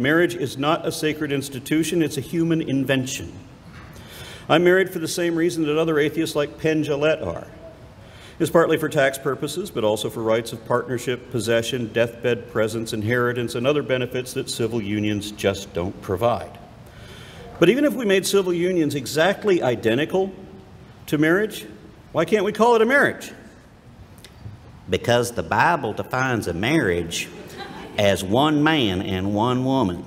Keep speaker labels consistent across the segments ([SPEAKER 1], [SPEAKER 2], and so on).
[SPEAKER 1] Marriage is not a sacred institution, it's a human invention. I'm married for the same reason that other atheists like Penn Jillette are. It's partly for tax purposes, but also for rights of partnership, possession, deathbed presence, inheritance, and other benefits that civil unions just don't provide. But even if we made civil unions exactly identical to marriage, why can't we call it a marriage? Because the Bible defines a marriage as one man and one woman.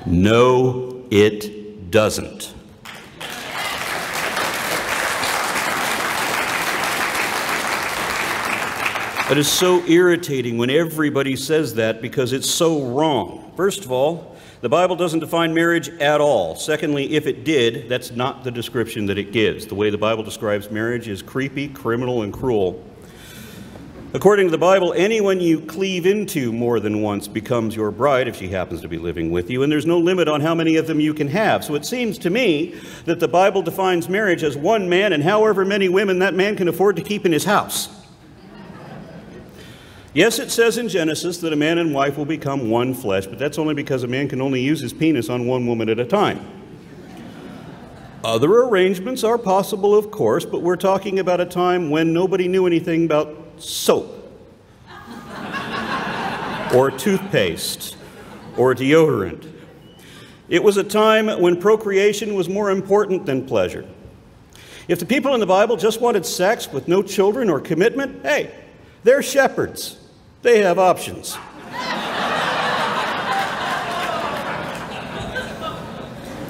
[SPEAKER 1] No, it doesn't. It is so irritating when everybody says that because it's so wrong. First of all, the Bible doesn't define marriage at all. Secondly, if it did, that's not the description that it gives. The way the Bible describes marriage is creepy, criminal, and cruel. According to the Bible, anyone you cleave into more than once becomes your bride if she happens to be living with you, and there's no limit on how many of them you can have. So it seems to me that the Bible defines marriage as one man and however many women that man can afford to keep in his house. Yes, it says in Genesis that a man and wife will become one flesh, but that's only because a man can only use his penis on one woman at a time. Other arrangements are possible, of course, but we're talking about a time when nobody knew anything about soap, or toothpaste, or deodorant. It was a time when procreation was more important than pleasure. If the people in the Bible just wanted sex with no children or commitment, hey, they're shepherds. They have options.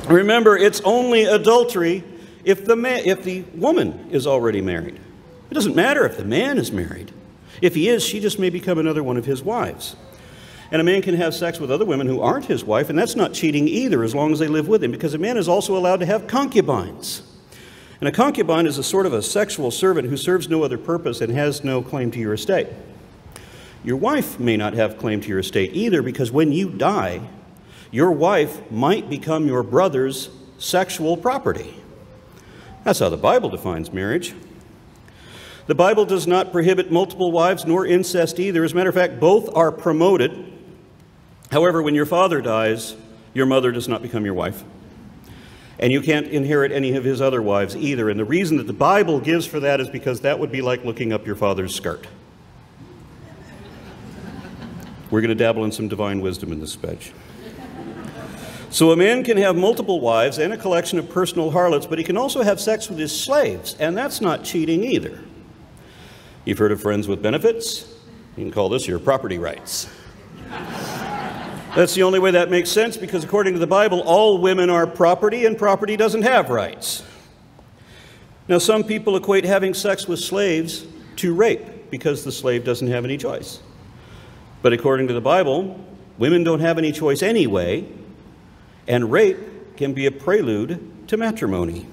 [SPEAKER 1] Remember, it's only adultery if the woman is already married. It doesn't matter if the man is married. If he is, she just may become another one of his wives. And a man can have sex with other women who aren't his wife, and that's not cheating either as long as they live with him, because a man is also allowed to have concubines. And a concubine is a sort of a sexual servant who serves no other purpose and has no claim to your estate. Your wife may not have claim to your estate either, because when you die, your wife might become your brother's sexual property. That's how the Bible defines marriage. The Bible does not prohibit multiple wives nor incest either. As a matter of fact, both are promoted. However, when your father dies, your mother does not become your wife. And you can't inherit any of his other wives either. And the reason that the Bible gives for that is because that would be like looking up your father's skirt. We're going to dabble in some divine wisdom in this speech. So a man can have multiple wives and a collection of personal harlots, but he can also have sex with his slaves, and that's not cheating either. You've heard of friends with benefits? You can call this your property rights. That's the only way that makes sense, because according to the Bible, all women are property, and property doesn't have rights. Now, some people equate having sex with slaves to rape, because the slave doesn't have any choice. But according to the Bible, women don't have any choice anyway, and rape can be a prelude to matrimony.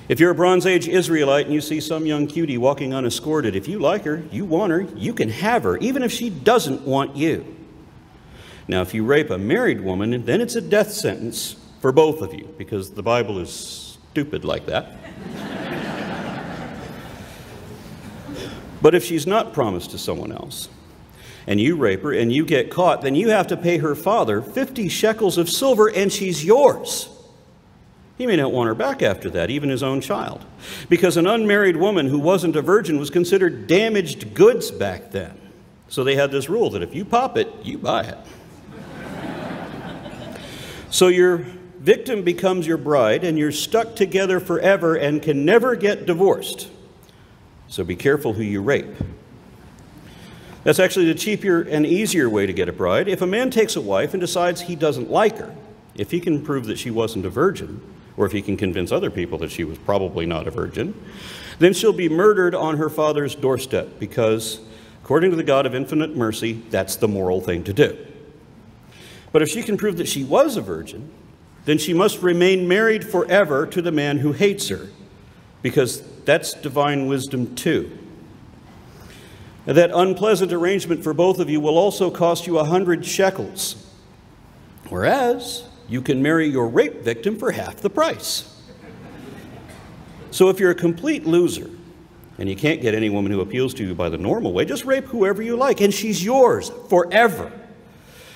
[SPEAKER 1] If you're a Bronze Age Israelite and you see some young cutie walking unescorted, if you like her, you want her, you can have her, even if she doesn't want you. Now, if you rape a married woman, then it's a death sentence for both of you, because the Bible is stupid like that. But if she's not promised to someone else, and you rape her and you get caught, then you have to pay her father 50 shekels of silver, and she's yours. He may not want her back after that, even his own child, because an unmarried woman who wasn't a virgin was considered damaged goods back then. So they had this rule that if you pop it, you buy it. So your victim becomes your bride, and you're stuck together forever and can never get divorced. So be careful who you rape. That's actually the cheaper and easier way to get a bride. If a man takes a wife and decides he doesn't like her, if he can prove that she wasn't a virgin, or if he can convince other people that she was probably not a virgin, then she'll be murdered on her father's doorstep, because according to the God of infinite mercy, that's the moral thing to do. But if she can prove that she was a virgin, then she must remain married forever to the man who hates her, because that's divine wisdom too. That unpleasant arrangement for both of you will also cost you 100 shekels, whereas you can marry your rape victim for half the price. So if you're a complete loser and you can't get any woman who appeals to you by the normal way, just rape whoever you like, and she's yours forever.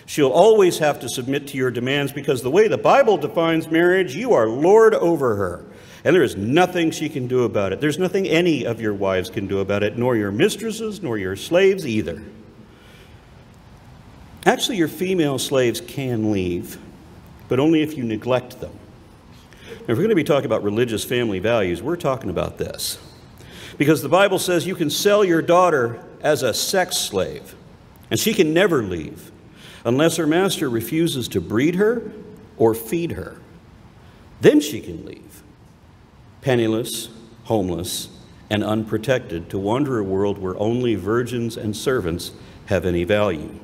[SPEAKER 1] She'll always have to submit to your demands because the way the Bible defines marriage, you are Lord over her. And there is nothing she can do about it. There's nothing any of your wives can do about it, nor your mistresses, nor your slaves either. Actually, your female slaves can leave, but only if you neglect them. Now, if we're going to be talking about religious family values, we're talking about this. Because the Bible says you can sell your daughter as a sex slave, and she can never leave unless her master refuses to breed her or feed her. Then she can leave, penniless, homeless, and unprotected, to wander a world where only virgins and servants have any value.